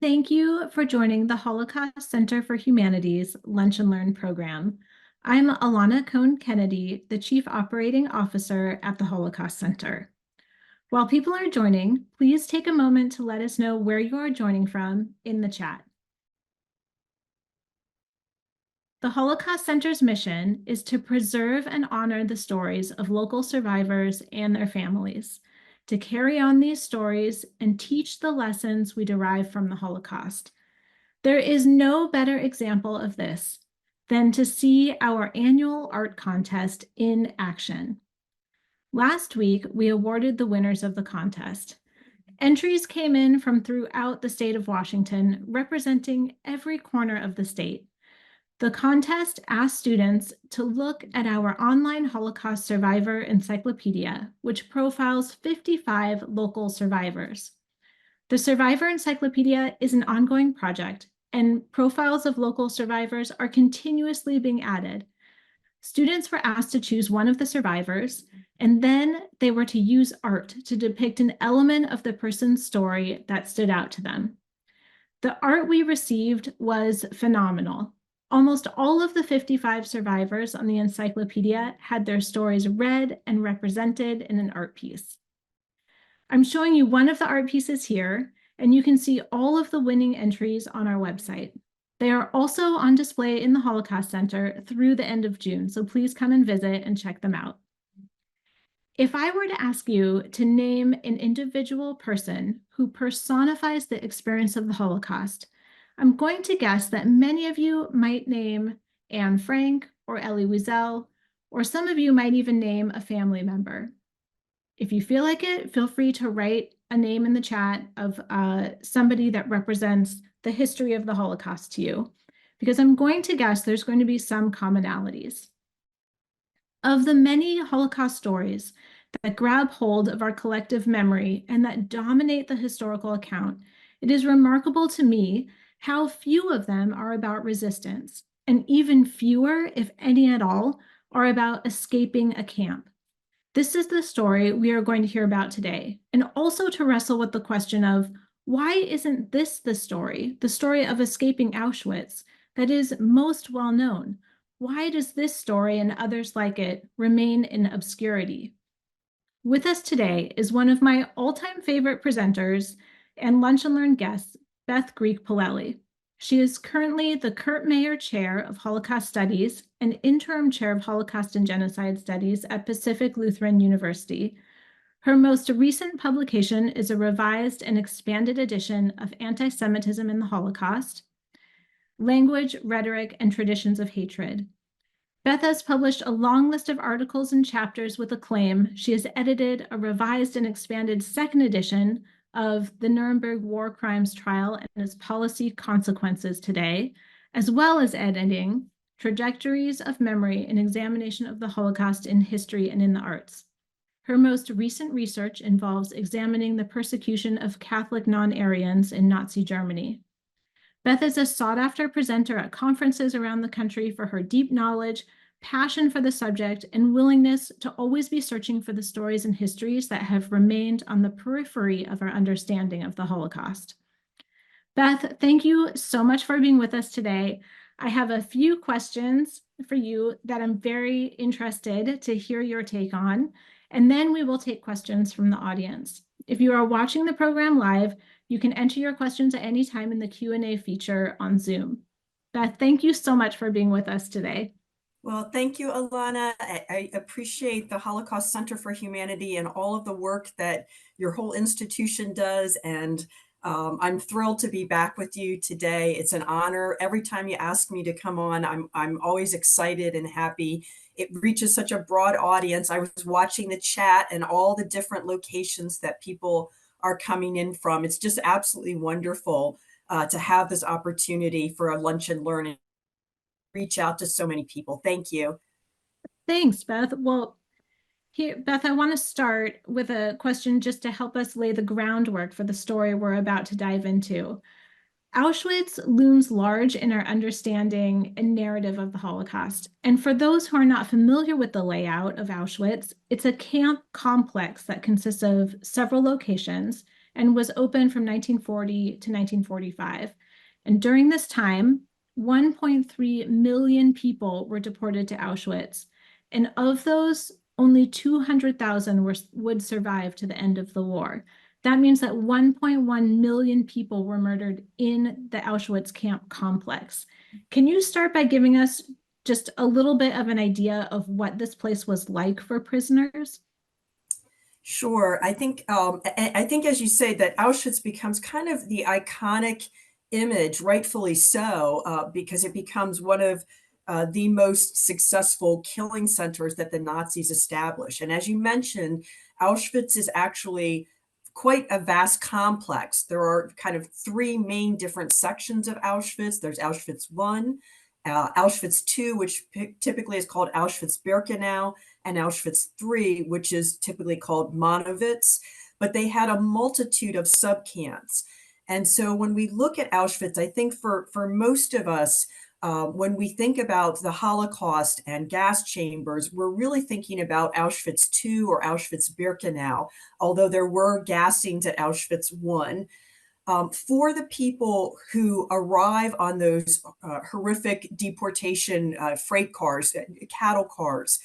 Thank you for joining the Holocaust Center for Humanities Lunch and Learn program. I'm Alana Cohn-Kennedy, the Chief Operating Officer at the Holocaust Center. While people are joining, please take a moment to let us know where you are joining from in the chat. The Holocaust Center's mission is to preserve and honor the stories of local survivors and their families, to carry on these stories and teach the lessons we derive from the Holocaust. There is no better example of this than to see our annual art contest in action. Last week, we awarded the winners of the contest. Entries came in from throughout the state of Washington, representing every corner of the state. The contest asked students to look at our online Holocaust survivor encyclopedia, which profiles 55 local survivors. The Survivor Encyclopedia is an ongoing project, and profiles of local survivors are continuously being added. Students were asked to choose one of the survivors, and then they were to use art to depict an element of the person's story that stood out to them. The art we received was phenomenal. Almost all of the 55 survivors on the encyclopedia had their stories read and represented in an art piece. I'm showing you one of the art pieces here, and you can see all of the winning entries on our website. They are also on display in the Holocaust Center through the end of June, so please come and visit and check them out. If I were to ask you to name an individual person who personifies the experience of the Holocaust, I'm going to guess that many of you might name Anne Frank or Elie Wiesel, or some of you might even name a family member. If you feel like it, feel free to write a name in the chat of somebody that represents the history of the Holocaust to you, because I'm going to guess there's going to be some commonalities. Of the many Holocaust stories that grab hold of our collective memory and that dominate the historical account, it is remarkable to me how few of them are about resistance, and even fewer, if any at all, are about escaping a camp. This is the story we are going to hear about today, and also to wrestle with the question of why isn't this the story of escaping Auschwitz, that is most well known? Why does this story and others like it remain in obscurity? With us today is one of my all-time favorite presenters and Lunch and Learn guests, Beth Griech-Polelle. She is currently the Kurt Mayer Chair of Holocaust Studies and Interim Chair of Holocaust and Genocide Studies at Pacific Lutheran University. Her most recent publication is a revised and expanded edition of Antisemitism in the Holocaust, Language, Rhetoric, and Traditions of Hatred. Beth has published a long list of articles and chapters with acclaim. She has edited a revised and expanded second edition of the Nuremberg War Crimes Trial and its Policy Consequences Today, as well as editing Trajectories of Memory, an examination of the Holocaust in history and in the arts. Her most recent research involves examining the persecution of Catholic non-Aryans in Nazi Germany. Beth is a sought-after presenter at conferences around the country for her deep knowledge, passion for the subject, and willingness to always be searching for the stories and histories that have remained on the periphery of our understanding of the Holocaust. Beth, thank you so much for being with us today. I have a few questions for you that I'm very interested to hear your take on, and then we will take questions from the audience. If you are watching the program live, you can enter your questions at any time in the Q&A feature on Zoom. Beth, thank you so much for being with us today. Well, thank you, Alana. I appreciate the Holocaust Center for Humanity and all of the work that your whole institution does. And I'm thrilled to be back with you today. It's an honor. Every time you ask me to come on, I'm always excited and happy. It reaches such a broad audience. I was watching the chat and all the different locations that people are coming in from. It's just absolutely wonderful to have this opportunity for a lunch and learn. Reach out to so many people. Thank you. Thanks, Beth. Well, here, Beth, I want to start with a question just to help us lay the groundwork for the story we're about to dive into. Auschwitz looms large in our understanding and narrative of the Holocaust. And for those who are not familiar with the layout of Auschwitz, it's a camp complex that consists of several locations, and was open from 1940 to 1945. And during this time, 1.3 million people were deported to Auschwitz. And of those, only 200,000 would survive to the end of the war. That means that 1.1 million people were murdered in the Auschwitz camp complex. Can you start by giving us just a little bit of an idea of what this place was like for prisoners? Sure. I think, as you say, that Auschwitz becomes kind of the iconic image, rightfully so, because it becomes one of the most successful killing centers that the Nazis established. And as you mentioned, Auschwitz is actually quite a vast complex. There are kind of three main different sections of Auschwitz. There's Auschwitz I, Auschwitz II, which typically is called Auschwitz-Birkenau, and Auschwitz III, which is typically called Monowitz, but they had a multitude of subcamps. And so when we look at Auschwitz, I think for most of us, when we think about the Holocaust and gas chambers, we're really thinking about Auschwitz II or Auschwitz-Birkenau, although there were gassings at Auschwitz I. For the people who arrive on those horrific deportation freight cars, cattle cars,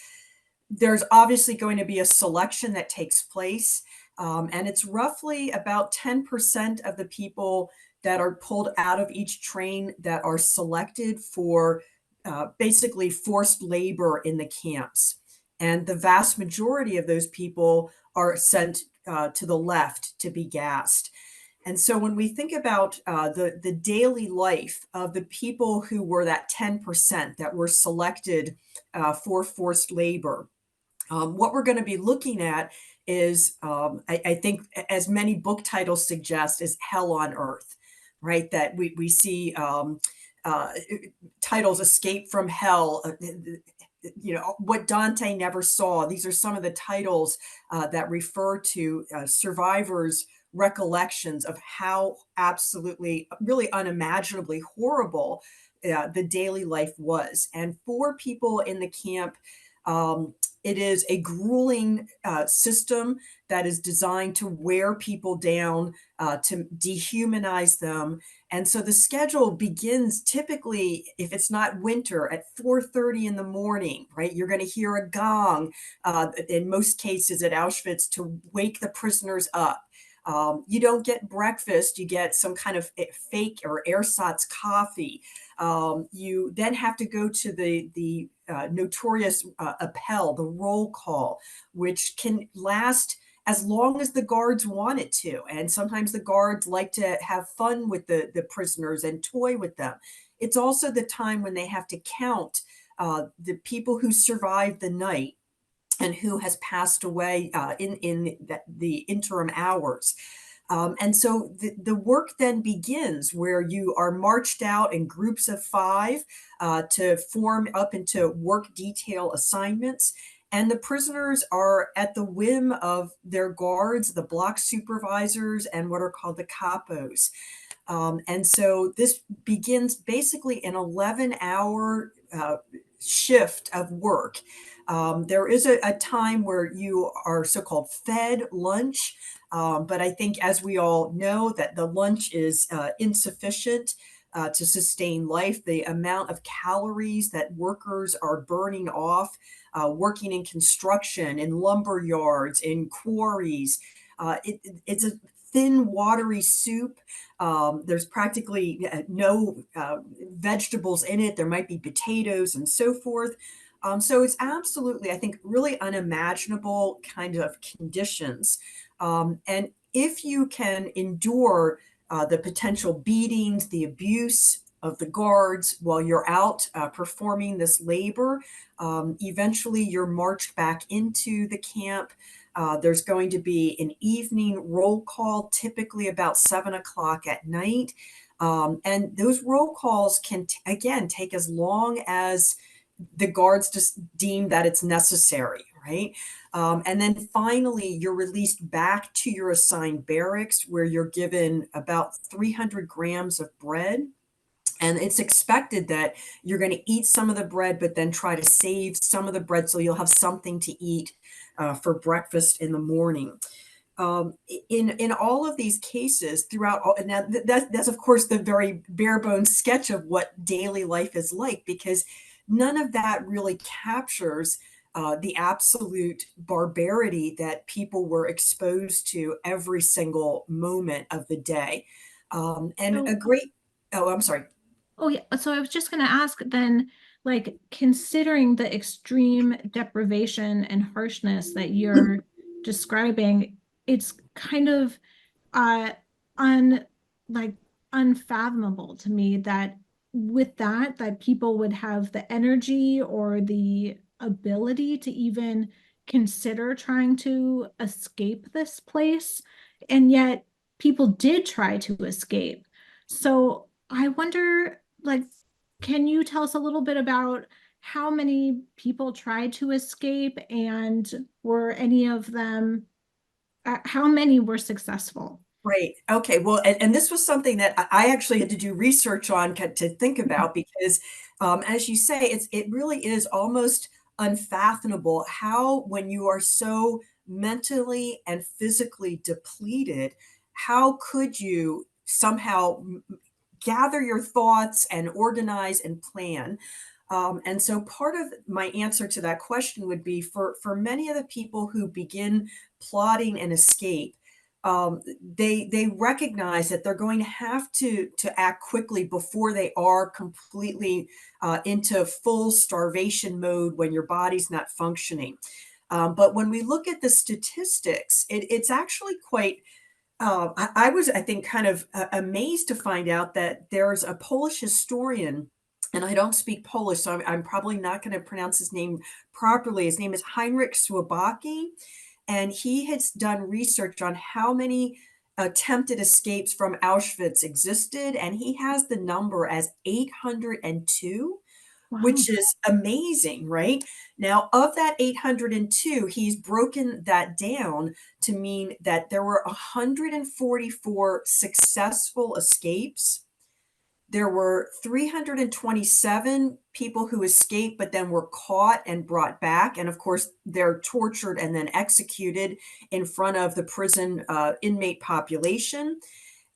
there's obviously going to be a selection that takes place. And it's roughly about 10% of the people that are pulled out of each train that are selected for basically forced labor in the camps. And the vast majority of those people are sent to the left to be gassed. And so when we think about the daily life of the people who were that 10% that were selected for forced labor, what we're going to be looking at is, I think, as many book titles suggest, is hell on earth, right? That we see titles, Escape from Hell, What Dante Never Saw. These are some of the titles that refer to survivors' recollections of how absolutely, really unimaginably horrible the daily life was. And for people in the camp, it is a grueling system that is designed to wear people down, to dehumanize them. And so the schedule begins typically, if it's not winter, at 4:30 in the morning, right? You're going to hear a gong in most cases at Auschwitz to wake the prisoners up. You don't get breakfast, you get some kind of fake or ersatz coffee. You then have to go to the notorious appel, the roll call, which can last as long as the guards want it to. And sometimes the guards like to have fun with the prisoners and toy with them. It's also the time when they have to count the people who survived the night and who has passed away in the interim hours. And so the work then begins where you are marched out in groups of 5 to form up into work detail assignments. And the prisoners are at the whim of their guards, the block supervisors, and what are called the capos. And so this begins basically an 11-hour shift of work. There is a time where you are so-called fed lunch, but I think, as we all know, that the lunch is insufficient to sustain life. The amount of calories that workers are burning off working in construction, in lumber yards, in quarries, it's a thin, watery soup. There's practically no vegetables in it. There might be potatoes and so forth. So it's absolutely, I think, really unimaginable kind of conditions. And if you can endure the potential beatings, the abuse of the guards while you're out performing this labor, eventually you're marched back into the camp. There's going to be an evening roll call, typically about 7 o'clock at night. And those roll calls can, again, take as long as the guards just deem that it's necessary, right? And then finally, you're released back to your assigned barracks, where you're given about 300 grams of bread. And it's expected that you're going to eat some of the bread, but then try to save some of the bread so you'll have something to eat for breakfast in the morning. in all of these cases throughout all, and now that's of course the very bare bones sketch of what daily life is like, because none of that really captures the absolute barbarity that people were exposed to every single moment of the day. And a So, great, oh, I'm sorry. oh yeah, so I was just going to ask then, like considering the extreme deprivation and harshness that you're describing, it's kind of uh un like unfathomable to me that with that people would have the energy or the ability to even consider trying to escape this place, and yet people did try to escape. So I wonder, like, can you tell us a little bit about how many people tried to escape, and were any of them how many were successful? Right. Okay. Well, and this was something that I actually had to do research on to think about, because, as you say, it really is almost unfathomable how, when you are so mentally and physically depleted, how could you somehow gather your thoughts and organize and plan? And so part of my answer to that question would be, for many of the people who begin plotting an escape, they recognize that they're going to have to act quickly before they are completely into full starvation mode when your body's not functioning. But when we look at the statistics, it's actually quite I was, I think, kind of amazed to find out that there's a Polish historian, and I don't speak Polish, so I'm probably not going to pronounce his name properly. His name is Heinrich Słabacki, and he has done research on how many attempted escapes from Auschwitz existed, and he has the number as 802, Wow. which is amazing, right? Now, of that 802, he's broken that down to mean that there were 144 successful escapes. There were 327 people who escaped but then were caught and brought back. And of course, they're tortured and then executed in front of the prison inmate population.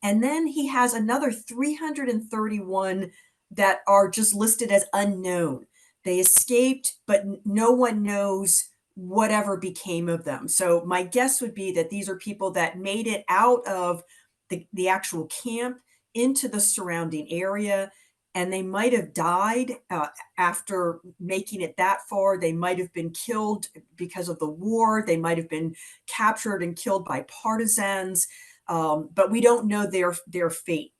And then he has another 331 that are just listed as unknown. They escaped, but no one knows whatever became of them. So my guess would be that these are people that made it out of the actual camp into the surrounding area, and they might have died after making it that far. They might have been killed because of the war. They might have been captured and killed by partisans, but we don't know their fate.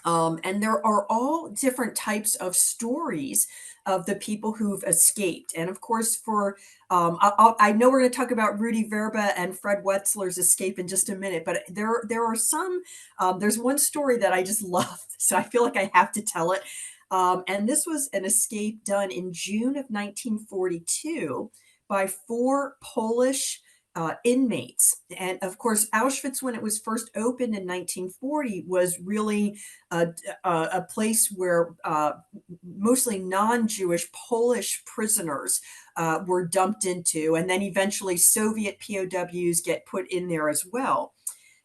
And there are all different types of stories of the people who've escaped. And of course, I know we're going to talk about Rudy Vrba and Fred Wetzler's escape in just a minute, but there are some. There's one story that I just love, so I feel like I have to tell it. And this was an escape done in June of 1942 by four Polish inmates. And of course, Auschwitz, when it was first opened in 1940, was really a place where mostly non-Jewish Polish prisoners were dumped into, and then eventually Soviet POWs get put in there as well.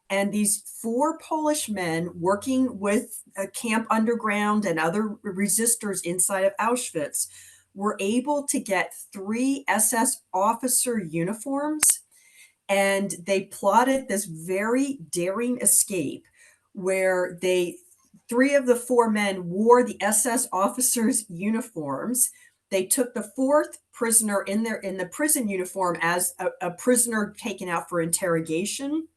And these four Polish men working with Camp Underground and other resistors inside of Auschwitz were able to get three SS officer uniforms, and they plotted this very daring escape where three of the four men wore the SS officers' uniforms. They took the fourth prisoner in the prison uniform as a prisoner taken out for interrogation,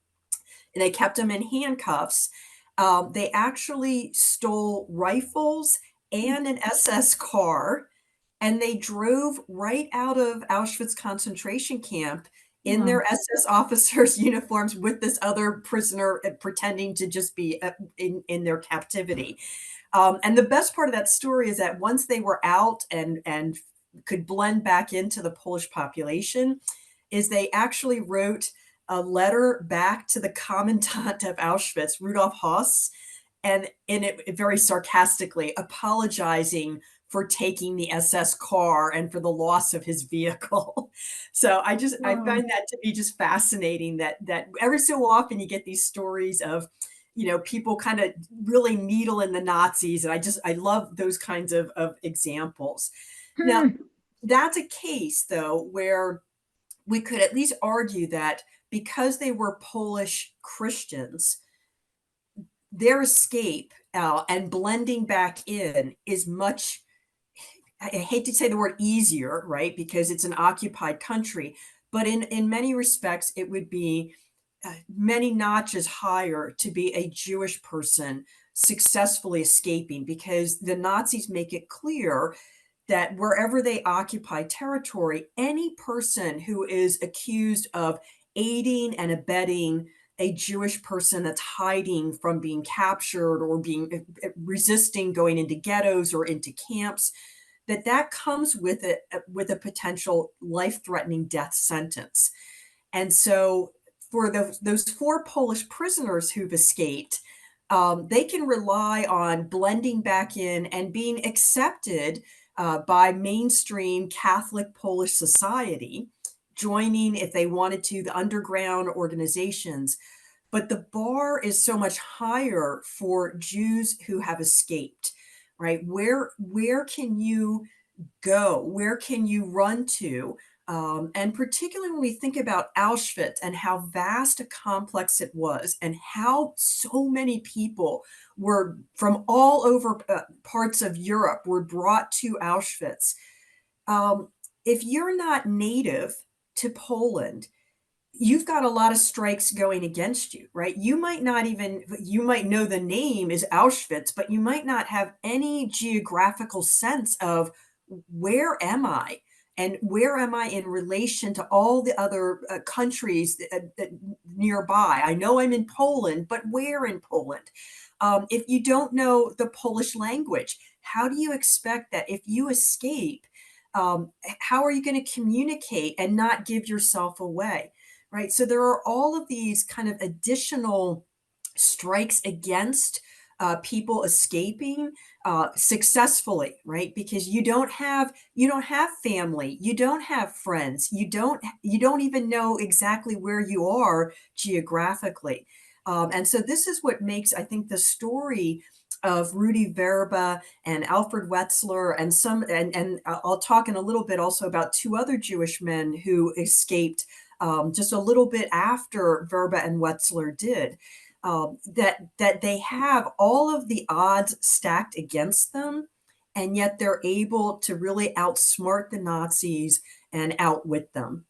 and they kept him in handcuffs. They actually stole rifles and an SS car, and they drove right out of Auschwitz concentration camp in Wow. their SS officers' uniforms with this other prisoner pretending to just be in their captivity. And the best part of that story is that once they were out and could blend back into the Polish population, is they actually wrote a letter back to the commandant of Auschwitz, Rudolf Höss, and in it very sarcastically apologizing for taking the SS car and for the loss of his vehicle. So I Wow. find that to be just fascinating that every so often you get these stories of, people kind of really needling the Nazis. And I love those kinds of examples. Now, Hmm. that's a case though, where we could at least argue that because they were Polish Christians, their escape and blending back in is much, I hate to say the word easier, right? Because it's an occupied country, but in many respects, it would be many notches higher to be a Jewish person successfully escaping, because the Nazis make it clear that wherever they occupy territory, any person who is accused of aiding and abetting a Jewish person that's hiding from being captured or being resisting going into ghettos or into camps, that comes with a potential life-threatening death sentence. And so for those four Polish prisoners who've escaped, they can rely on blending back in and being accepted by mainstream Catholic Polish society, joining, if they wanted to, the underground organizations. But the bar is so much higher for Jews who have escaped, right? Where can you go? Where can you run to? And particularly when we think about Auschwitz and how vast a complex it was, and how so many people were from all over parts of Europe were brought to Auschwitz. Um, if you're not native to Poland, you've got a lot of strikes going against you, right? You might know the name is Auschwitz, but you might not have any geographical sense of where am I? And where am I in relation to all the other countries nearby? I know I'm in Poland, but where in Poland? If you don't know the Polish language, how do you expect that if you escape, how are you going to communicate and not give yourself away? Right. So there are all of these kind of additional strikes against people escaping successfully, right? Because you don't have family, you don't have friends, you don't even know exactly where you are geographically. And so this is what makes, I think, the story of Rudy Vrba and Alfred Wetzler and I'll talk in a little bit also about two other Jewish men who escaped just a little bit after Vrba and Wetzler did, that they have all of the odds stacked against them, and yet they're able to really outsmart the Nazis and outwit them.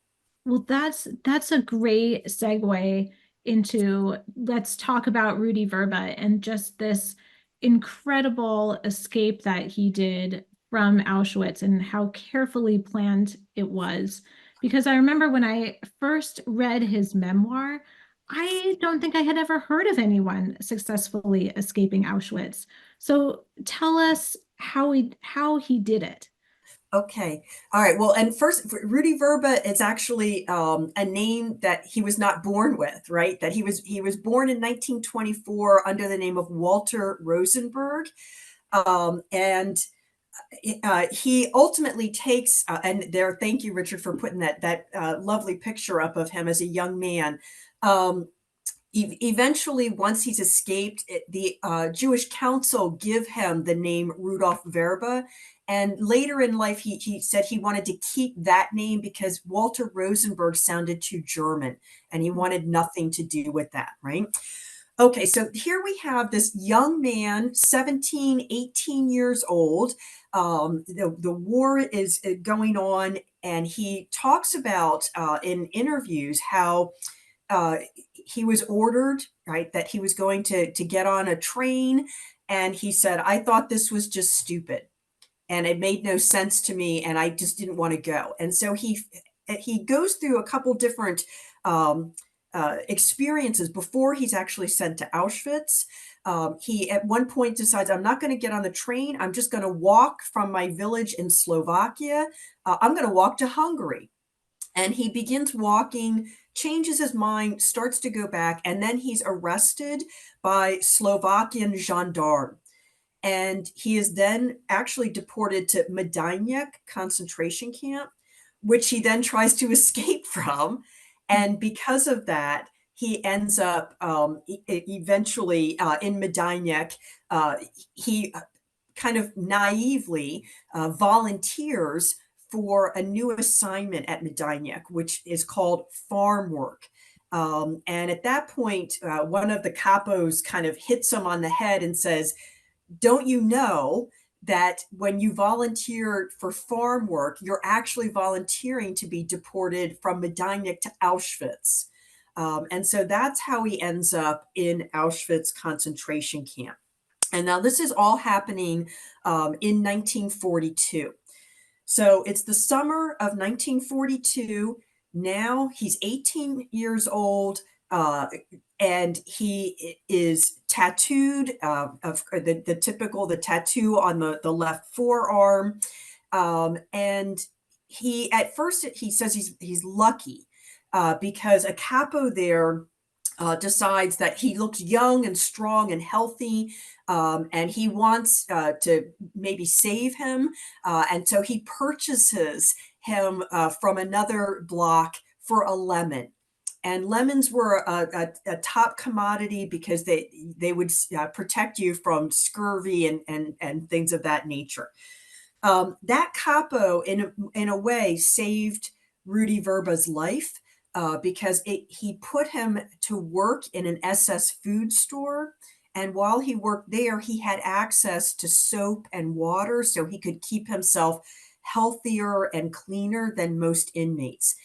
Well, that's a great segue into let's talk about Rudy Vrba and just this incredible escape that he did from Auschwitz and how carefully planned it was. Because I remember when I first read his memoir, I don't think I had ever heard of anyone successfully escaping Auschwitz. So tell us how he did it. Okay. All right. Well, and first, Rudy Vrba is actually a name that he was not born with, right? That he was born in 1924 under the name of Walter Rosenberg, and he ultimately takes and there. Thank you, Richard, for putting that lovely picture up of him as a young man. Um, Eventually, once he's escaped, the Jewish Council give him the name Rudolf Vrba. And later in life, he said he wanted to keep that name because Walter Rosenberg sounded too German and he wanted nothing to do with that, right? Okay, so here we have this young man, 17, 18 years old. The war is going on, and he talks about in interviews how uh, he was ordered, right, that he was going to get on a train. And he said, I thought this was just stupid and it made no sense to me. And I just didn't want to go. And so he goes through a couple different um, experiences before he's actually sent to Auschwitz. He at one point decides, I'm not going to get on the train. I'm just going to walk from my village in Slovakia. I'm going to walk to Hungary. And he begins walking, changes his mind, starts to go back, and then he's arrested by Slovakian gendarme. And he is then actually deported to Majdanek concentration camp, which he then tries to escape from. And because of that, he ends up eventually in Majdanek. He kind of naively volunteers for a new assignment at Majdanek, which is called farm work. And at that point, one of the capos kind of hits him on the head and says, "Don't you know that when you volunteer for farm work, you're actually volunteering to be deported from Majdanek to Auschwitz?" And so that's how he ends up in Auschwitz concentration camp. And now this is all happening in 1942. So it's the summer of 1942. Now he's 18 years old, and he is tattooed of the typical the tattoo on the left forearm. And he at first he says he's lucky because a capo there decides that he looks young and strong and healthy, and he wants to maybe save him. And so he purchases him from another block for a lemon. And lemons were a top commodity because they would protect you from scurvy and things of that nature. That capo, in a way, saved Rudy Vrba's life because he put him to work in an SS food store. And while he worked there, he had access to soap and water so he could keep himself healthier and cleaner than most inmates.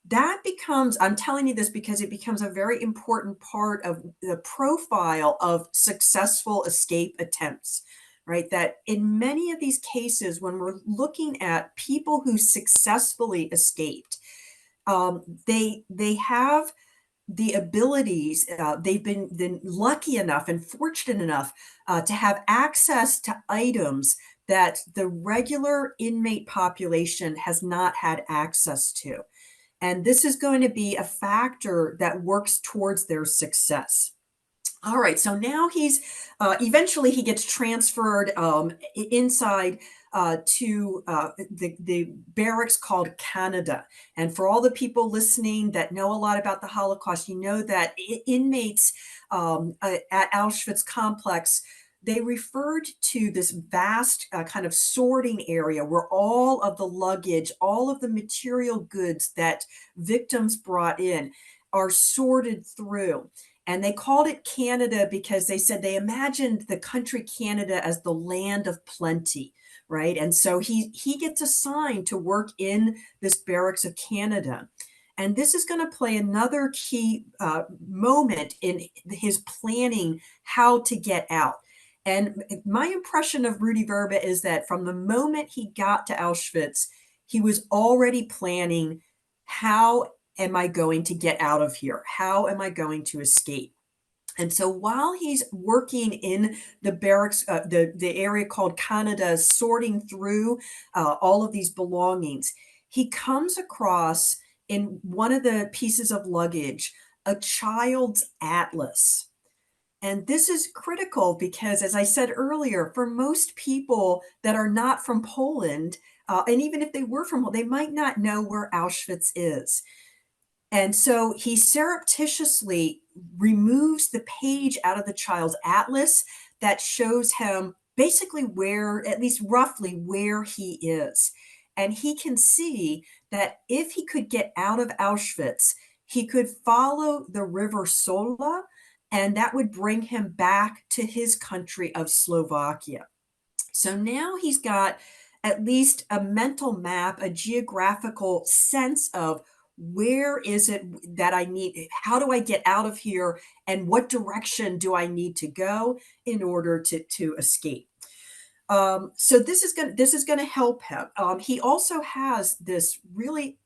That becomes, I'm telling you this because it becomes a very important part of the profile of successful escape attempts, right? That in many of these cases, when we're looking at people who successfully escaped, they have the abilities. They've been lucky enough and fortunate enough to have access to items that the regular inmate population has not had access to. And this is going to be a factor that works towards their success. All right, so now he's eventually he gets transferred inside to the barracks called Canada. And for all the people listening that know a lot about the Holocaust, you know that inmates at Auschwitz complex, they referred to this vast kind of sorting area where all of the luggage, all of the material goods that victims brought in are sorted through. And they called it Canada because they said they imagined the country Canada as the land of plenty, right? And so he gets assigned to work in this barracks of Canada. And this is going to play another key moment in his planning how to get out. And my impression of Rudy Vrba is that from the moment he got to Auschwitz, he was already planning, how am I going to get out of here? How am I going to escape? And so while he's working in the barracks, the area called Canada, sorting through all of these belongings, he comes across in one of the pieces of luggage a child's atlas. And this is critical because, as I said earlier, for most people that are not from Poland, and even if they were from, they might not know where Auschwitz is. And so he surreptitiously removes the page out of the child's atlas that shows him basically where, at least roughly, where he is. And he can see that if he could get out of Auschwitz, he could follow the river Sola, and that would bring him back to his country of Slovakia. So now he's got at least a mental map, a geographical sense of where is it that I need, how do I get out of here, and what direction do I need to go in order to escape. So this is going to help him. He also has this really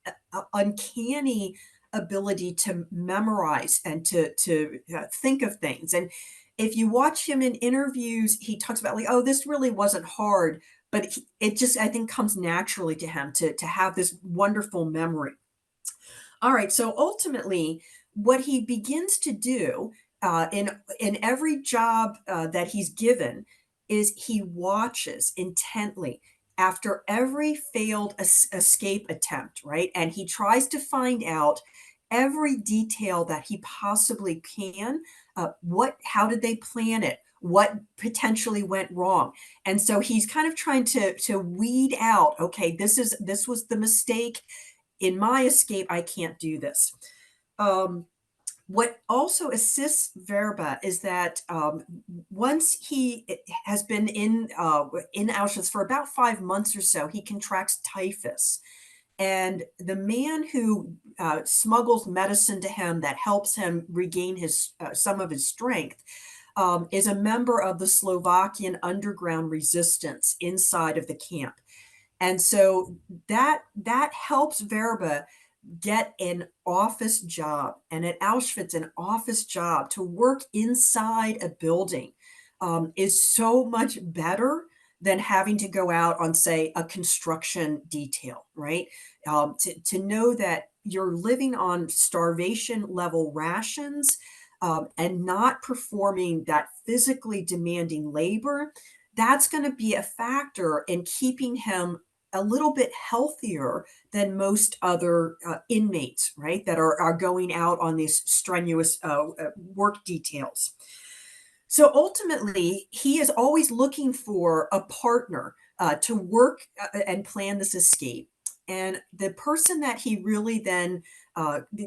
uncanny ability to memorize and to think of things. And if you watch him in interviews, he talks about like, oh, this really wasn't hard, but it just, I think, comes naturally to him to have this wonderful memory. All right, so ultimately, what he begins to do in every job that he's given is he watches intently after every failed escape attempt, right? And he tries to find out every detail that he possibly can. How did they plan it? What potentially went wrong? And so he's kind of trying to weed out, okay, this was the mistake in my escape. I can't do this. What also assists Vrba is that once he has been in Auschwitz for about 5 months or so, he contracts typhus. And the man who smuggles medicine to him that helps him regain some of his strength is a member of the Slovakian underground resistance inside of the camp. And so that helps Vrba get an office job, and at Auschwitz, an office job to work inside a building is so much better than having to go out on, say, a construction detail, right? To know that you're living on starvation level rations and not performing that physically demanding labor, that's going to be a factor in keeping him a little bit healthier than most other inmates, right, that are going out on these strenuous work details. So ultimately, he is always looking for a partner to work and plan this escape. And the person that he really then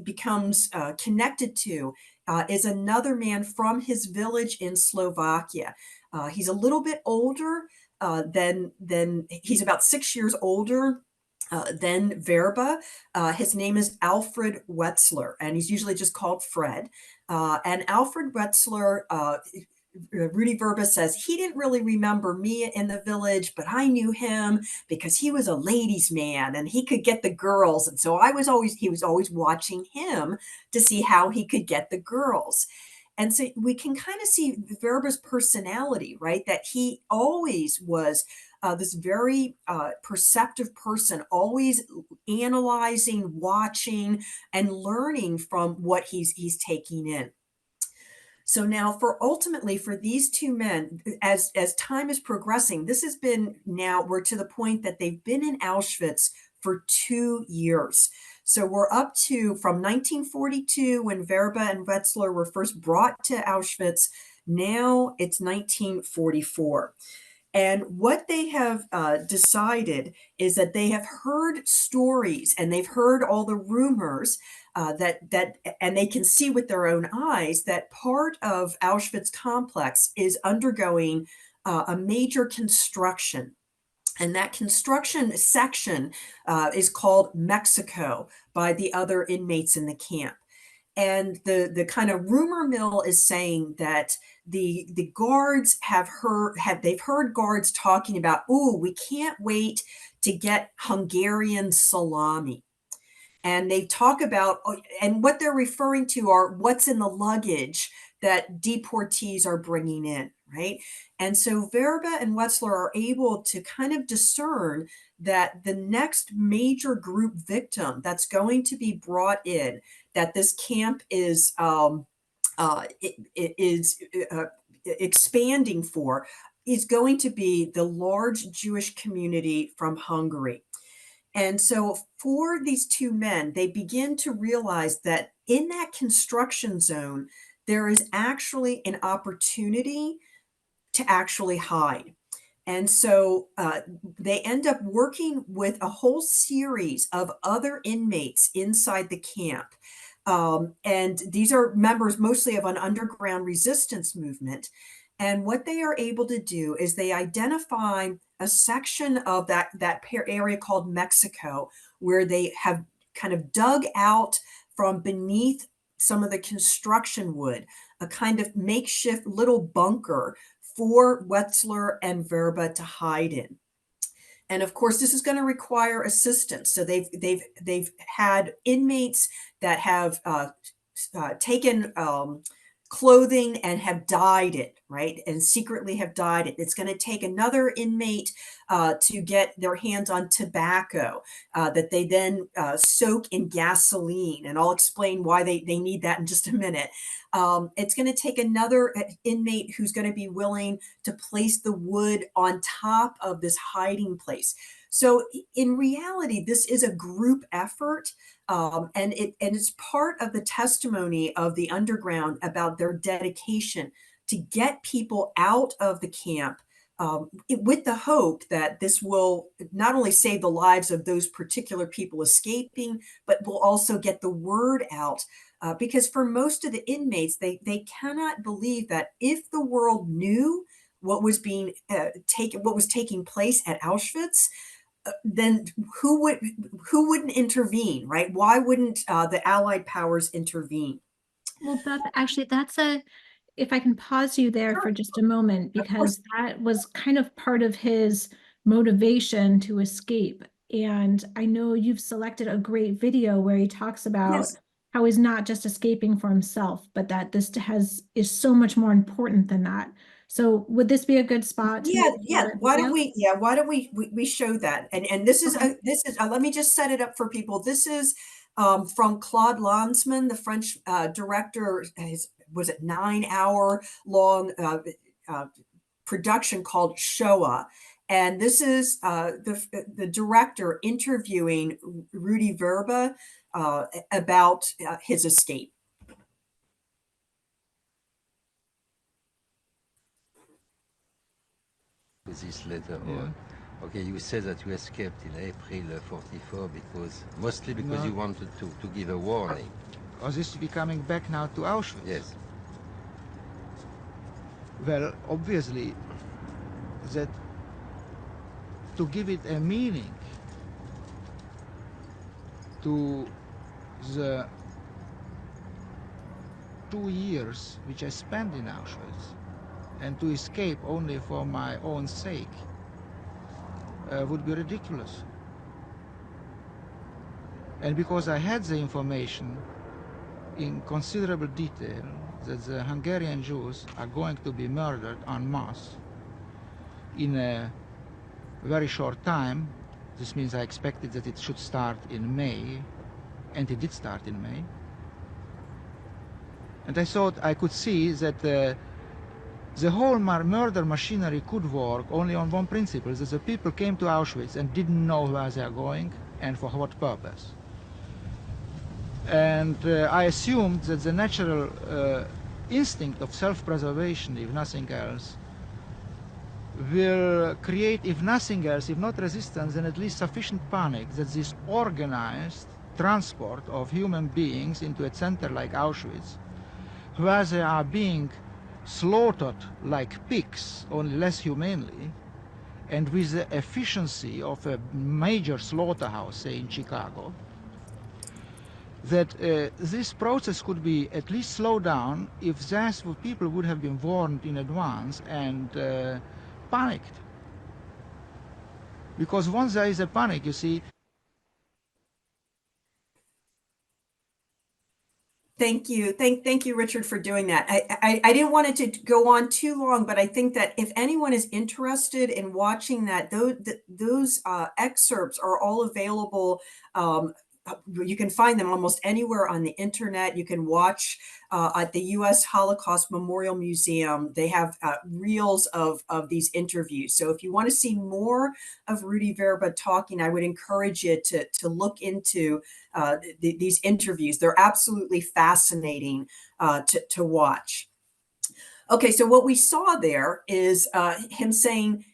becomes connected to is another man from his village in Slovakia. He's a little bit older than he's about 6 years older than Vrba. His name is Alfred Wetzler, and he's usually just called Fred. And Alfred Wetzler, Rudy Vrba says, he didn't really remember me in the village, but I knew him because he was a ladies' man and he could get the girls. And so he was always watching him to see how he could get the girls. And so we can kind of see Vrba's personality, right? That he always was this very perceptive person, always analyzing, watching, and learning from what he's taking in. So now ultimately for these two men, as time is progressing, this has been, now we're to the point that they've been in Auschwitz for 2 years. So we're up to from 1942 when Vrba and Wetzler were first brought to Auschwitz. Now it's 1944. And what they have decided is that they have heard stories and they've heard all the rumors and they can see with their own eyes that part of Auschwitz complex is undergoing a major construction. And that construction section is called Mexico by the other inmates in the camp. And the kind of rumor mill is saying that the guards they've heard guards talking about, oh, we can't wait to get Hungarian salami. And they talk about, and what they're referring to are what's in the luggage that deportees are bringing in, right? And so Vrba and Wetzler are able to kind of discern that the next major group victim that's going to be brought in, that this camp is expanding for, is going to be the large Jewish community from Hungary. And so for these two men, they begin to realize that in that construction zone, there is actually an opportunity to actually hide. And so they end up working with a whole series of other inmates inside the camp. And these are members mostly of an underground resistance movement. And what they are able to do is they identify a section of that area called Mexico, where they have kind of dug out from beneath some of the construction wood, a kind of makeshift little bunker for Wetzler and Vrba to hide in. And of course, this is going to require assistance. So they've had inmates that have taken clothing and have dyed it, right? And secretly have dyed it. It's going to take another inmate to get their hands on tobacco that they then soak in gasoline. And I'll explain why they need that in just a minute. It's going to take another inmate who's going to be willing to place the wood on top of this hiding place. So in reality, this is a group effort. And it's part of the testimony of the underground about their dedication to get people out of the camp with the hope that this will not only save the lives of those particular people escaping, but will also get the word out. Because for most of the inmates, they cannot believe that if the world knew what was being what was taking place at Auschwitz, then who wouldn't intervene, right? Why wouldn't the Allied powers intervene? Well, Beth, actually, if I can pause you there Sure, for just a moment, of course. because that was kind of part of his motivation to escape. And I know you've selected a great video where he talks about Yes. how he's not just escaping for himself, but that is so much more important than that. So would this be a good spot to maybe show Yeah. that Why don't video? we? Yeah. Why don't we show that? And this is Okay. let me just set it up for people. This is from Claude Lanzmann, the French director. Was it 9 hour long production called Shoah. And this is the director interviewing Rudy Vrba about his escape. This letter on. Okay, you said that you escaped in April 44 mostly because you wanted to give a warning. Or this be coming back now to Auschwitz? Yes. Well, obviously, that to give it a meaning to the 2 years which I spent in Auschwitz, and to escape only for my own sake would be ridiculous. And because I had the information in considerable detail that the Hungarian Jews are going to be murdered en masse in a very short time. This means I expected that it should start in May, and it did start in May. And I thought I could see that the whole murder machinery could work only on one principle, that the people came to Auschwitz and didn't know where they are going and for what purpose. And I assumed that the natural instinct of self-preservation, if nothing else, will create, if nothing else, if not resistance, then at least sufficient panic that this organized transport of human beings into a center like Auschwitz, where they are being slaughtered like pigs, only less humanely, and with the efficiency of a major slaughterhouse, say in Chicago, that this process could be at least slowed down if those people would have been warned in advance and panicked. Because once there is a panic, you see. Thank you. Thank you, Richard, for doing that. I didn't want it to go on too long, but I think that if anyone is interested in watching that, those excerpts are all available. You can find them almost anywhere on the internet. You can watch at the U.S. Holocaust Memorial Museum. They have reels of these interviews. So if you want to see more of Rudy Vrba talking, I would encourage you to look into these interviews. They're absolutely fascinating to watch. Okay, so what we saw there is him saying,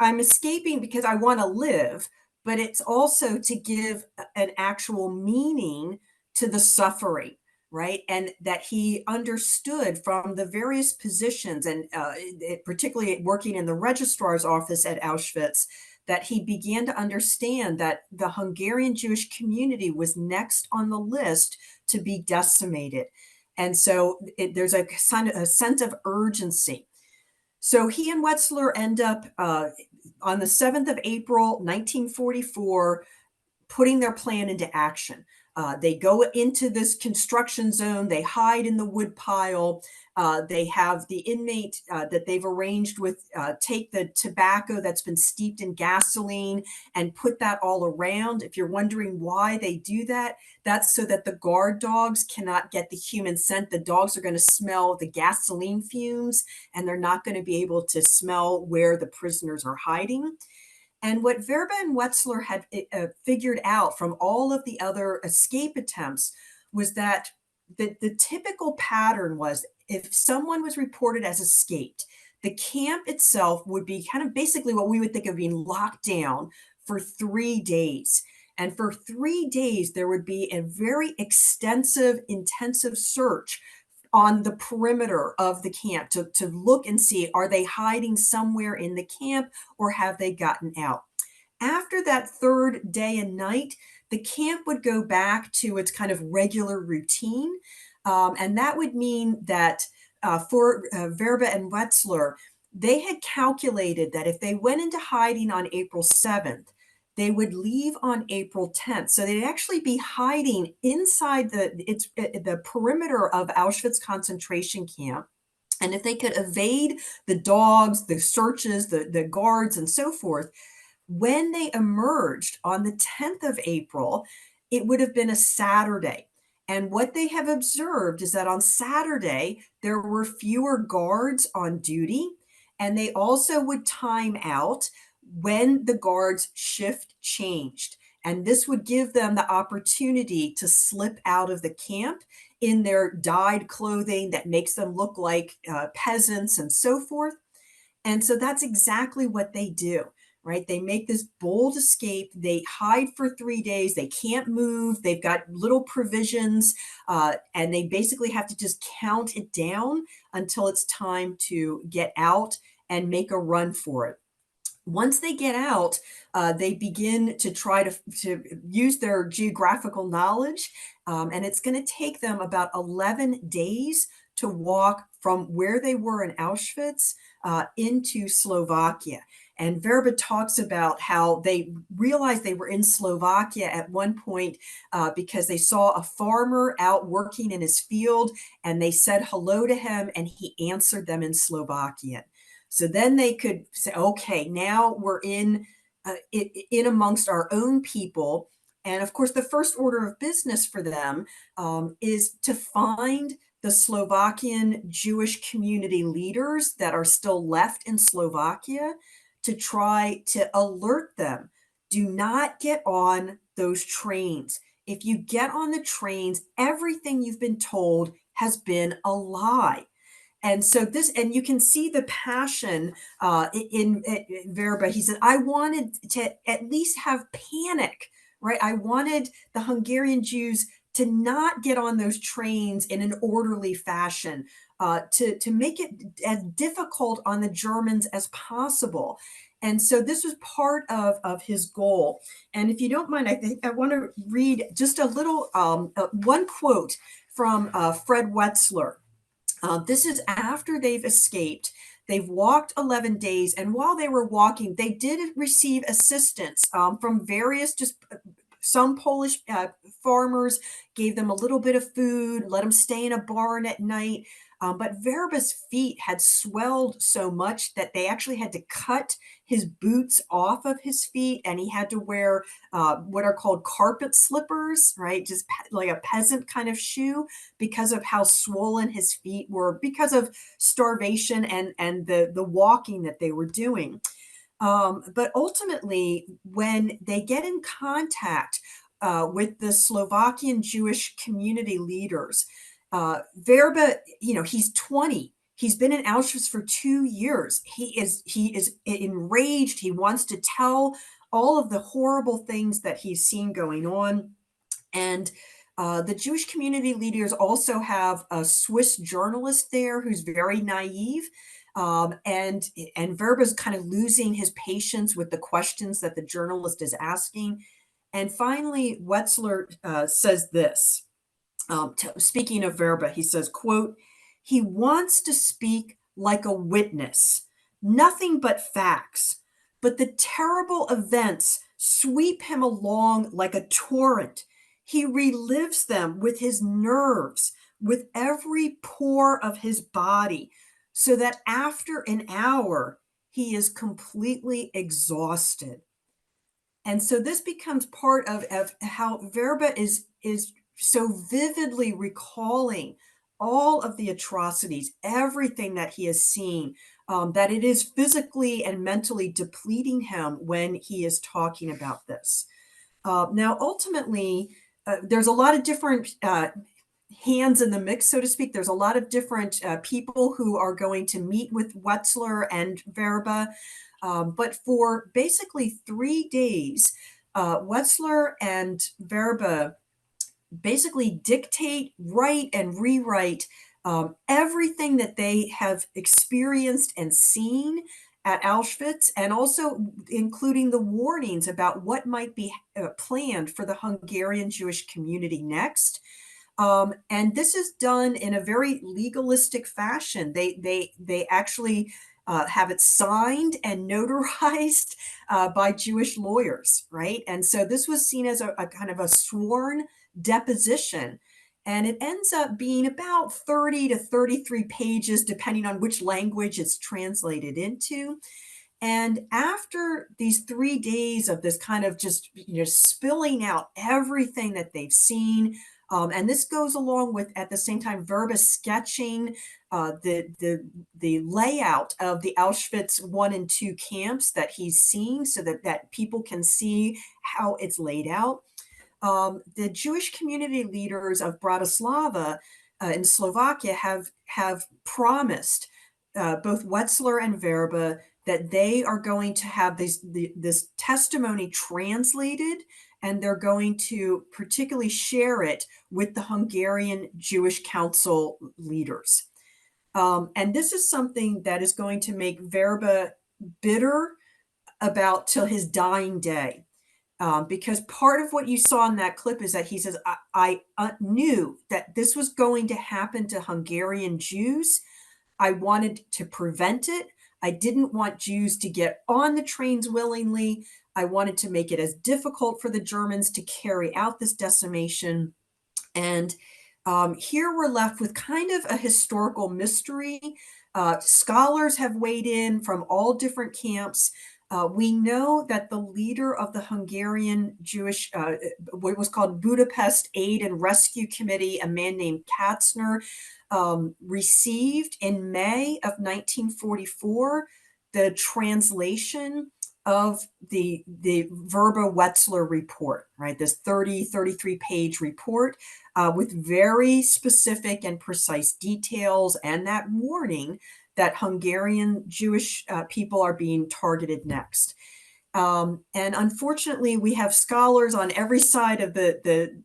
I'm escaping because I want to live, but it's also to give an actual meaning to the suffering, right? And that he understood from the various positions, and particularly working in the registrar's office at Auschwitz, that he began to understand that the Hungarian Jewish community was next on the list to be decimated. And so there's a sense of urgency. So he and Wetzler end up on the 7th of April, 1944, putting their plan into action. They go into this construction zone, they hide in the wood pile. They have the inmate that they've arranged with take the tobacco that's been steeped in gasoline and put that all around. If you're wondering why they do that, that's so that the guard dogs cannot get the human scent. The dogs are going to smell the gasoline fumes, and they're not going to be able to smell where the prisoners are hiding. And what Vrba and Wetzler had figured out from all of the other escape attempts was that the typical pattern was, if someone was reported as escaped, the camp itself would be kind of basically what we would think of being locked down for 3 days. And for 3 days, there would be a very extensive, intensive search on the perimeter of the camp to look and see, are they hiding somewhere in the camp or have they gotten out? After that third day and night, the camp would go back to its kind of regular routine. And that would mean that for Vrba and Wetzler, they had calculated that if they went into hiding on April 7th, they would leave on April 10th. So they'd actually be hiding inside the perimeter of Auschwitz concentration camp. And if they could evade the dogs, the searches, the guards, and so forth, when they emerged on the 10th of April, it would have been a Saturday. And what they have observed is that on Saturday, there were fewer guards on duty, and they also would time out when the guards' shift changed. And this would give them the opportunity to slip out of the camp in their dyed clothing that makes them look like peasants and so forth. And so that's exactly what they do, right? They make this bold escape. They hide for 3 days. They can't move. They've got little provisions, and they basically have to just count it down until it's time to get out and make a run for it. Once they get out, they begin to try to use their geographical knowledge, and it's going to take them about 11 days to walk from where they were in Auschwitz into Slovakia. And Vrba talks about how they realized they were in Slovakia at one point because they saw a farmer out working in his field, and they said hello to him, and he answered them in Slovakian. So then they could say, okay, now we're in amongst our own people. And of course, the first order of business for them is to find the Slovakian Jewish community leaders that are still left in Slovakia, to try to alert them. Do not get on those trains. If you get on the trains, everything you've been told has been a lie. And so and you can see the passion in Vrba. He said, I wanted to at least have panic, right? I wanted the Hungarian Jews to not get on those trains in an orderly fashion, to make it as difficult on the Germans as possible. And so this was part of his goal. And if you don't mind, I think I want to read just a little, one quote from Fred Wetzler. This is after they've escaped. They've walked 11 days. And while they were walking, they did receive assistance from various, some Polish farmers gave them a little bit of food, let them stay in a barn at night. But Vrba's feet had swelled so much that they actually had to cut his boots off of his feet, and he had to wear what are called carpet slippers, right? Just like a peasant kind of shoe, because of how swollen his feet were because of starvation and the walking that they were doing. But ultimately, when they get in contact with the Slovakian Jewish community leaders, Vrba, he's 20. He's been in Auschwitz for 2 years. He is enraged. He wants to tell all of the horrible things that he's seen going on. And the Jewish community leaders also have a Swiss journalist there who's very naive. And Vrba's kind of losing his patience with the questions that the journalist is asking. And finally, Wetzler says this. Speaking of Vrba, he says, quote, he wants to speak like a witness, nothing but facts, but the terrible events sweep him along like a torrent. He relives them with his nerves, with every pore of his body, so that after an hour, he is completely exhausted. And so this becomes part of how Vrba is so vividly recalling all of the atrocities, everything that he has seen, that it is physically and mentally depleting him when he is talking about this. Now, ultimately, there's a lot of different hands in the mix, so to speak. There's a lot of different people who are going to meet with Wetzler and Vrba. But for basically 3 days, Wetzler and Vrba basically dictate, write, and rewrite everything that they have experienced and seen at Auschwitz, and also including the warnings about what might be planned for the Hungarian Jewish community next. And this is done in a very legalistic fashion. They actually have it signed and notarized by Jewish lawyers, right? And so this was seen as a kind of a sworn deposition. And it ends up being about 30 to 33 pages, depending on which language it's translated into. And after these 3 days of this kind of just, spilling out everything that they've seen, and this goes along with, at the same time, Vrba sketching the layout of the Auschwitz 1 and 2 camps that he's seen, so that people can see how it's laid out. The Jewish community leaders of Bratislava in Slovakia have promised both Wetzler and Vrba that they are going to have this testimony translated, and they're going to particularly share it with the Hungarian Jewish Council leaders. And this is something that is going to make Vrba bitter about till his dying day. Because part of what you saw in that clip is that he says, I knew that this was going to happen to Hungarian Jews. I wanted to prevent it. I didn't want Jews to get on the trains willingly. I wanted to make it as difficult for the Germans to carry out this decimation. And here we're left with kind of a historical mystery. Scholars have weighed in from all different camps. We know that the leader of the Hungarian Jewish, what was called Budapest Aid and Rescue Committee, a man named Katzner, received in May of 1944 the translation of the Vrba-Wetzler report, right? This 33-page report with very specific and precise details, and that warning that Hungarian Jewish people are being targeted next. And unfortunately, we have scholars on every side of the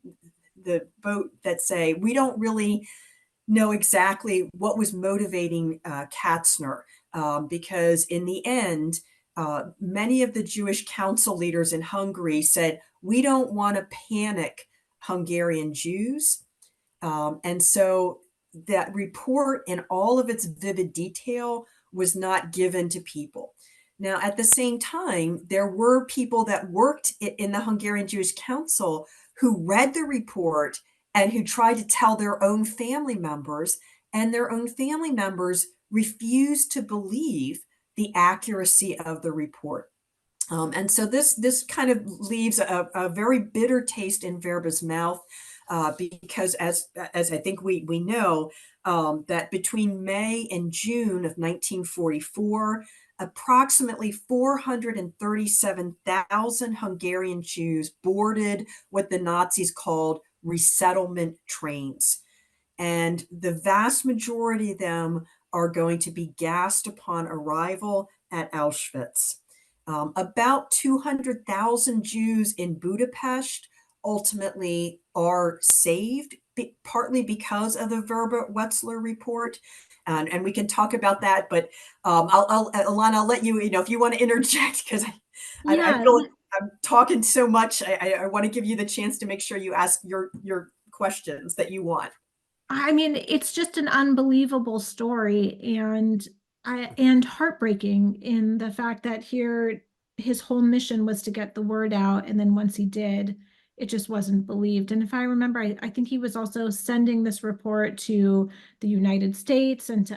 boat that say, we don't really know exactly what was motivating Katzner, because in the end, many of the Jewish council leaders in Hungary said, we don't want to panic Hungarian Jews. And so that report in all of its vivid detail was not given to people. Now, at the same time, there were people that worked in the Hungarian Jewish Council who read the report and who tried to tell their own family members, and their own family members refused to believe the accuracy of the report. And so this kind of leaves a very bitter taste in Vrba's mouth, because as I think we know, that between May and June of 1944, approximately 437,000 Hungarian Jews boarded what the Nazis called resettlement trains. And the vast majority of them are going to be gassed upon arrival at Auschwitz. About 200,000 Jews in Budapest ultimately are saved, partly because of the Vrba-Wetzler report. And we can talk about that, but Ilana, I'll let you, if you want to interject, because I feel like I'm talking so much. I want to give you the chance to make sure you ask your questions that you want. I mean, it's just an unbelievable story, and heartbreaking in the fact that here his whole mission was to get the word out, and then once he did, it just wasn't believed. And if I remember, I think he was also sending this report to the United States and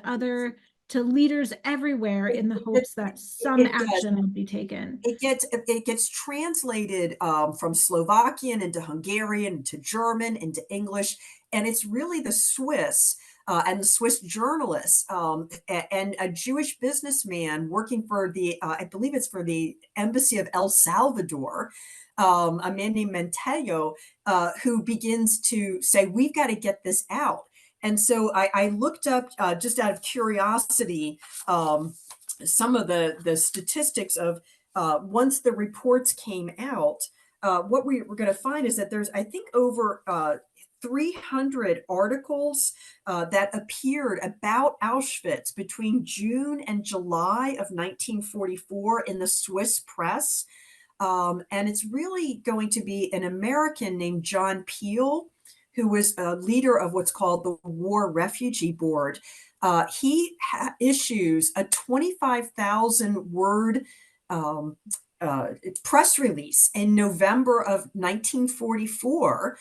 to leaders everywhere in the hopes that some It does. action would be taken. It gets translated from Slovakian into Hungarian into German into English, and it's really the Swiss and the Swiss journalists and a Jewish businessman working for I believe it's for the embassy of El Salvador, a man named Mentello, who begins to say, we've got to get this out. And so I looked up just out of curiosity some of the statistics of once the reports came out. What we're going to find is that there's, I think, over 300 articles that appeared about Auschwitz between June and July of 1944 in the Swiss press. And it's really going to be an American named John Peel, who was a leader of what's called the War Refugee Board. He issues a 25,000 word press release in November of 1944,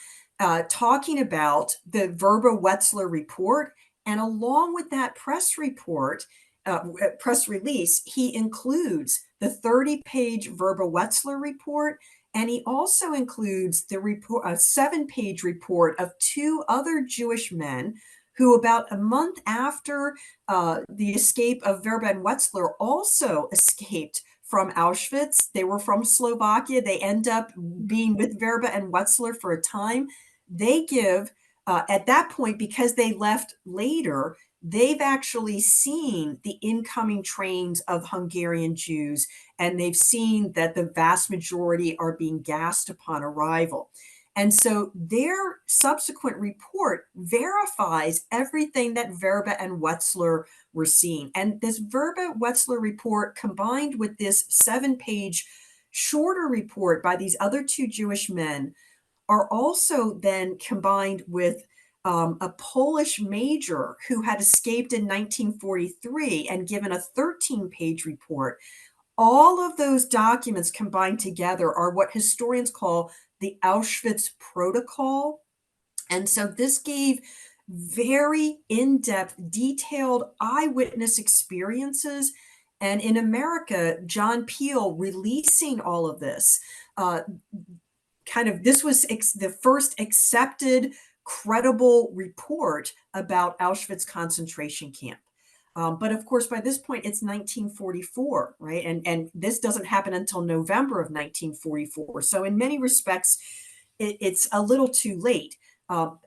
talking about the Vrba-Wetzler report. And along with that press release, he includes the 30-page Vrba-Wetzler report, and he also includes the report, a 7-page report of 2 other Jewish men who, about a month after the escape of Vrba and Wetzler, also escaped from Auschwitz. They were from Slovakia. They end up being with Vrba and Wetzler for a time. They give, at that point, because they left later, they've actually seen the incoming trains of Hungarian Jews, and they've seen that the vast majority are being gassed upon arrival. And so their subsequent report verifies everything that Vrba and Wetzler were seeing. And this Vrba-Wetzler report, combined with this 7-page shorter report by these other 2 Jewish men, are also then combined with a Polish major who had escaped in 1943 and given a 13-page report. All of those documents combined together are what historians call the Auschwitz Protocol. And so this gave very in-depth, detailed eyewitness experiences. And in America, John Peel releasing all of this, this was the first accepted, credible report about Auschwitz concentration camp. But of course, by this point, it's 1944, right? And this doesn't happen until November of 1944. So in many respects, it's a little too late.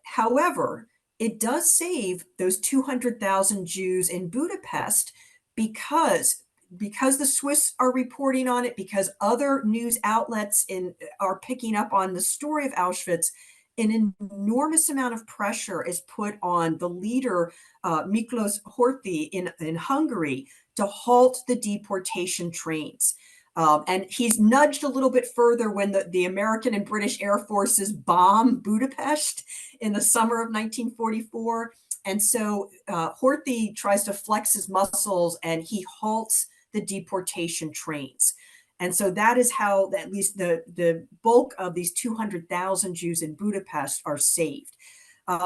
However, it does save those 200,000 Jews in Budapest because the Swiss are reporting on it, because other news outlets are picking up on the story of Auschwitz. An enormous amount of pressure is put on the leader, Miklos Horthy in Hungary, to halt the deportation trains. And he's nudged a little bit further when the American and British Air Forces bomb Budapest in the summer of 1944. And so Horthy tries to flex his muscles, and he halts the deportation trains. And so that is how at least the bulk of these 200,000 Jews in Budapest are saved.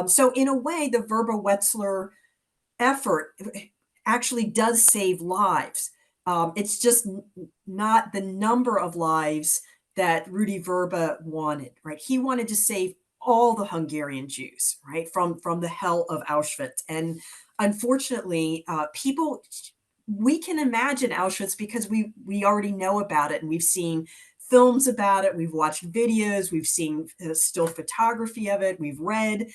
So in a way, the Vrba-Wetzler effort actually does save lives. It's just not the number of lives that Rudy Vrba wanted, right? He wanted to save all the Hungarian Jews, right, from the hell of Auschwitz. And unfortunately, we can imagine Auschwitz because we already know about it, and we've seen films about it, we've watched videos, we've seen still photography of it, we've read.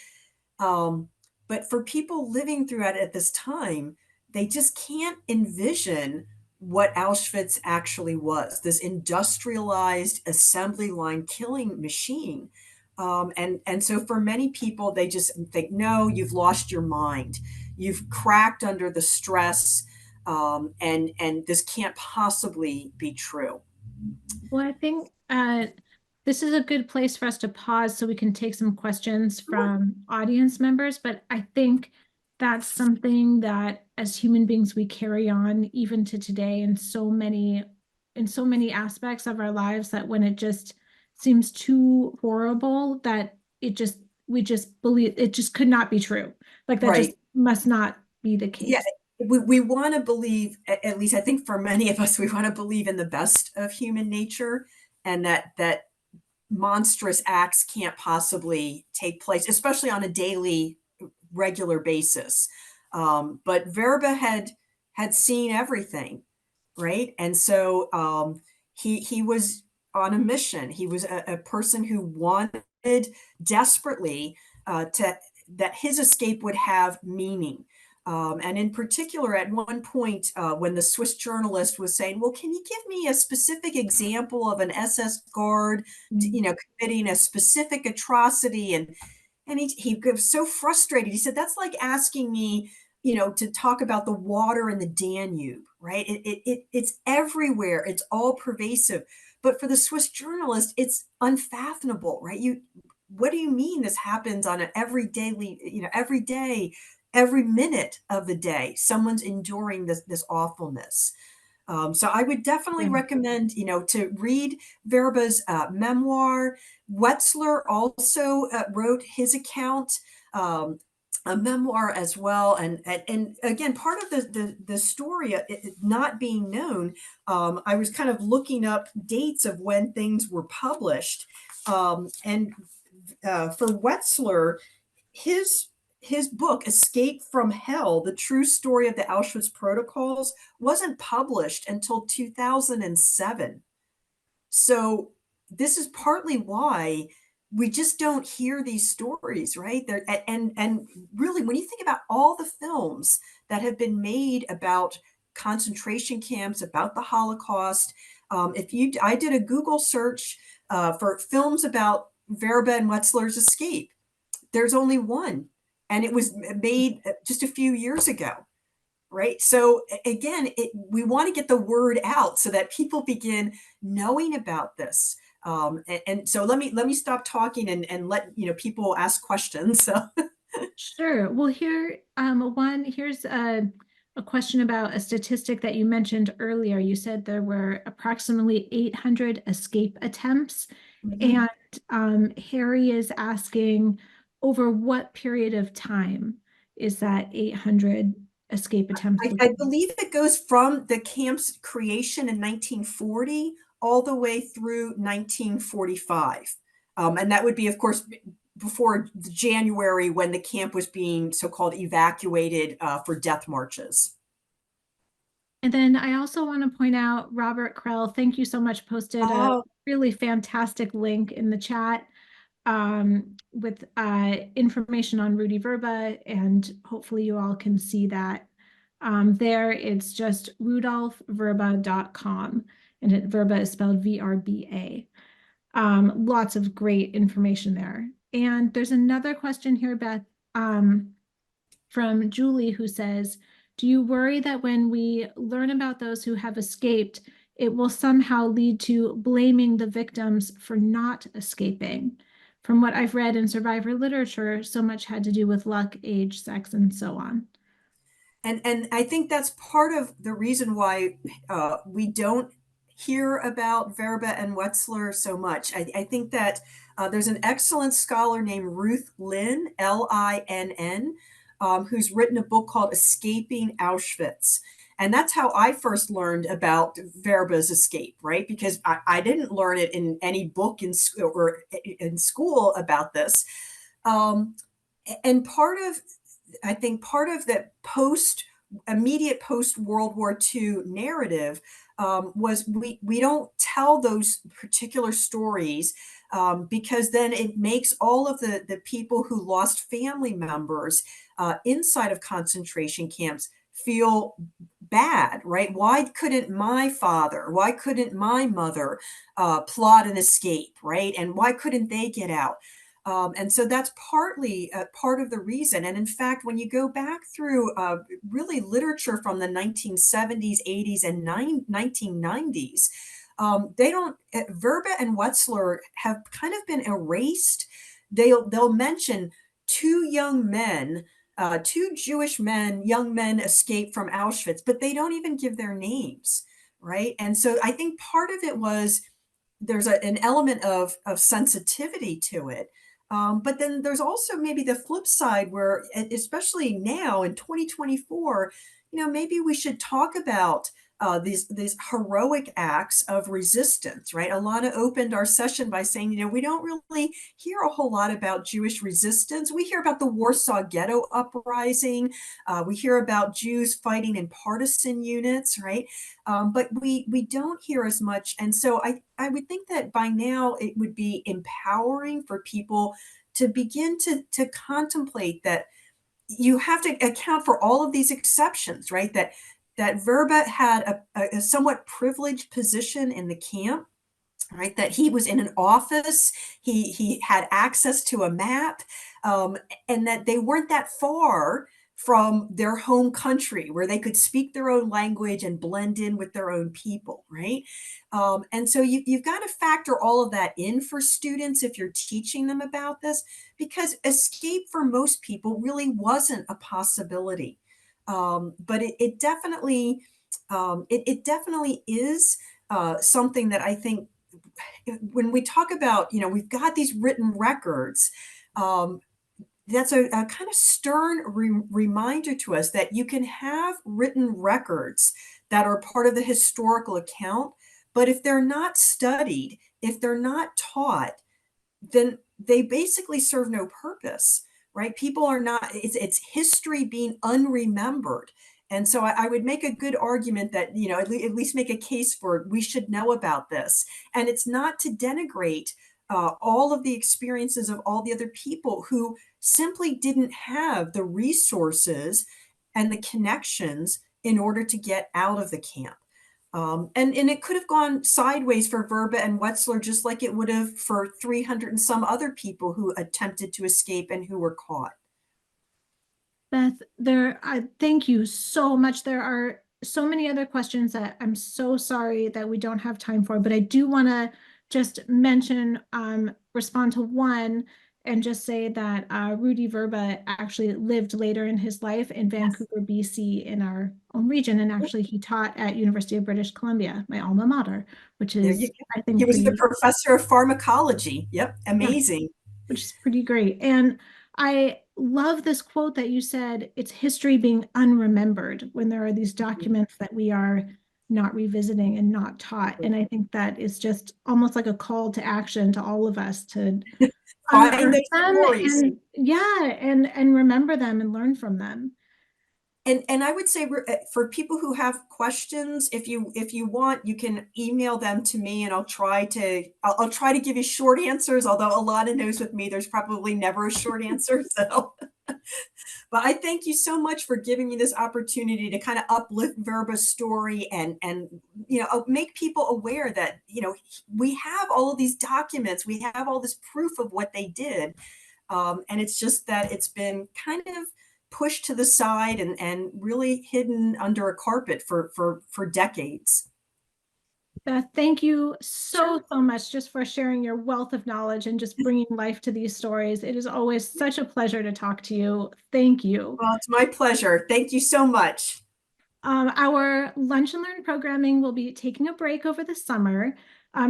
But for people living throughout it at this time, they just can't envision what Auschwitz actually was, this industrialized assembly line killing machine. And so for many people, they just think, no, you've lost your mind. You've cracked under the stress. And this can't possibly be true. Well, I think this is a good place for us to pause so we can take some questions from audience members. But I think that's something that as human beings we carry on even to today in so many aspects of our lives, that when it just seems too horrible that we just believe it just could not be true. Like that just Right. must not be the Yeah, case. we want to believe, at least I think for many of us, we want to believe in the best of human nature, and that monstrous acts can't possibly take place, especially on a daily, regular basis. But Verba had seen everything, right? And so he was on a mission. He was a person who wanted desperately to that his escape would have meaning. And in particular, at one point, when the Swiss journalist was saying, "Well, can you give me a specific example of an SS guard, committing a specific atrocity?" And he was so frustrated. He said, "That's like asking me, to talk about the water in the Danube, right? It's everywhere. It's all pervasive." But for the Swiss journalist, it's unfathomable, right? What do you mean this happens on an every day, every minute of the day, someone's enduring this awfulness. So I would definitely Yeah. recommend, to read Verba's memoir. Wetzler also wrote his account, a memoir as well. And again, part of the story it not being known, I was kind of looking up dates of when things were published. And for Wetzler, his his book Escape from Hell: The True Story of the Auschwitz Protocols wasn't published until 2007. So this is partly why we just don't hear these stories, right? There and really, when you think about all the films that have been made about concentration camps, about the Holocaust, I did a Google search for films about Verba and Wetzler's escape. There's only one, and it was made just a few years ago, right? So again, we want to get the word out so that people begin knowing about this. And so let me stop talking and let people ask questions. So Sure. Well, here's a question about a statistic that you mentioned earlier. You said there were approximately 800 escape attempts, Mhm. and Harry is asking over what period of time is that 800 escape attempts? I believe it goes from the camp's creation in 1940 all the way through 1945. And that would be, of course, before January, when the camp was being so-called evacuated for death marches. And then I also want to point out Robert Krell, thank you so much, posted a Oh, really fantastic link in the chat with information on Rudy Vrba, and hopefully you all can see that. There, it's just rudolphvrba.com, and Vrba is spelled VRBA. Lots of great information there. And there's another question here, Beth, from Julie, who says, do you worry that when we learn about those who have escaped, it will somehow lead to blaming the victims for not escaping? From what I've read in survivor literature, so much had to do with luck, age, sex, and so on. and I think that's part of the reason why we don't hear about Verba and Wetzler so much. I think that there's an excellent scholar named Ruth Lynn, Linn, who's written a book called Escaping Auschwitz. And that's how I first learned about Verba's escape, right? Because I didn't learn it in any book in school about this. And I think part of the immediate post World War II narrative was we don't tell those particular stories because then it makes all of the people who lost family members inside of concentration camps feel bad, right? Why couldn't my father, why couldn't my mother plot an escape, right? And why couldn't they get out? And so that's partly part of the reason. And in fact, when you go back through really literature from the 1970s, 80s, and 1990s, Verba and Wetzler have kind of been erased. They'll mention two Jewish men, young men escaped from Auschwitz, but they don't even give their names, right? And so I think part of it was there's an element of sensitivity to it. But then there's also maybe the flip side where, especially now in 2024, maybe we should talk about these heroic acts of resistance, right? Alana opened our session by saying, we don't really hear a whole lot about Jewish resistance. We hear about the Warsaw Ghetto Uprising. We hear about Jews fighting in partisan units, right? But we don't hear as much. And so I would think that by now it would be empowering for people to begin to contemplate that you have to account for all of these exceptions, right? That Vrba had a somewhat privileged position in the camp, right? That he was in an office, he had access to a map, and that they weren't that far from their home country where they could speak their own language and blend in with their own people, right? And so you've got to factor all of that in for students if you're teaching them about this, because escape for most people really wasn't a possibility. But it definitely is something that I think when we talk about, we've got these written records, that's a kind of stern reminder to us that you can have written records that are part of the historical account, but if they're not studied, if they're not taught, then they basically serve no purpose, right? People are not, it's history being unremembered. And so I would make a good argument that, at least make a case for we should know about this. And it's not to denigrate all of the experiences of all the other people who simply didn't have the resources and the connections in order to get out of the camp. And it could have gone sideways for Vrba and Wetzler, just like it would have for 300 and some other people who attempted to escape and who were caught. Beth, thank you so much. There are so many other questions that I'm so sorry that we don't have time for, but I do want to just mention, respond to one and just say that Rudy Vrba actually lived later in his life in Vancouver, BC, in our own region. And actually he taught at University of British Columbia, my alma mater, which is, I think, he was the professor of pharmacology. Yep. Amazing. Yeah, which is pretty great. And I love this quote that you said, it's history being unremembered when there are these documents that we are not revisiting and not taught. And I think that is just almost like a call to action to all of us to find those stories. And remember them and learn from them. And I would say for people who have questions, if you want, you can email them to me, and I'll try to give you short answers. Although Alana knows with me, there's probably never a short answer. So, but I thank you so much for giving me this opportunity to kind of uplift Vrba's story and make people aware that we have all of these documents, we have all this proof of what they did, and it's just that it's been kind of pushed to the side and really hidden under a carpet for decades. Beth, thank you so much just for sharing your wealth of knowledge and just bringing life to these stories. It is always such a pleasure to talk to you. Thank you. Well, it's my pleasure. Thank you so much. Our Lunch and Learn programming will be taking a break over the summer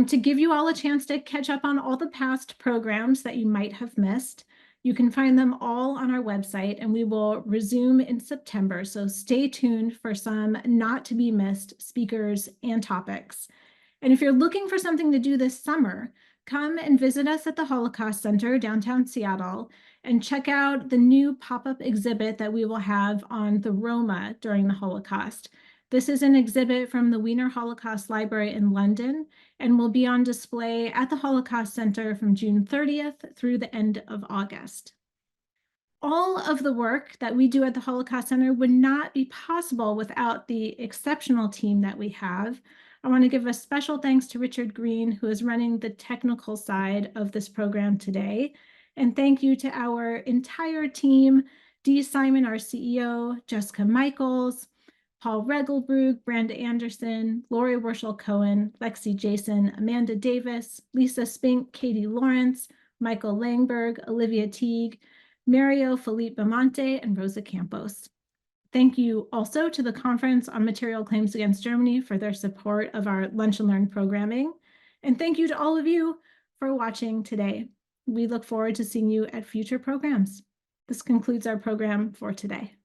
to give you all a chance to catch up on all the past programs that you might have missed. You can find them all on our website, and we will resume in September. So stay tuned for some not to be missed speakers and topics. And if you're looking for something to do this summer, come and visit us at the Holocaust Center, downtown Seattle, and check out the new pop-up exhibit that we will have on the Roma during the Holocaust. This is an exhibit from the Wiener Holocaust Library in London and will be on display at the Holocaust Center from June 30th through the end of August. All of the work that we do at the Holocaust Center would not be possible without the exceptional team that we have. I want to give a special thanks to Richard Green, who is running the technical side of this program today. And thank you to our entire team, Dee Simon, our CEO, Jessica Michaels, Paul Regelbrug, Brenda Anderson, Lori Werschel-Cohen, Lexi Jason, Amanda Davis, Lisa Spink, Katie Lawrence, Michael Langberg, Olivia Teague, Mario Felipe Bamonte, and Rosa Campos. Thank you also to the Conference on Material Claims Against Germany for their support of our Lunch and Learn programming. And thank you to all of you for watching today. We look forward to seeing you at future programs. This concludes our program for today.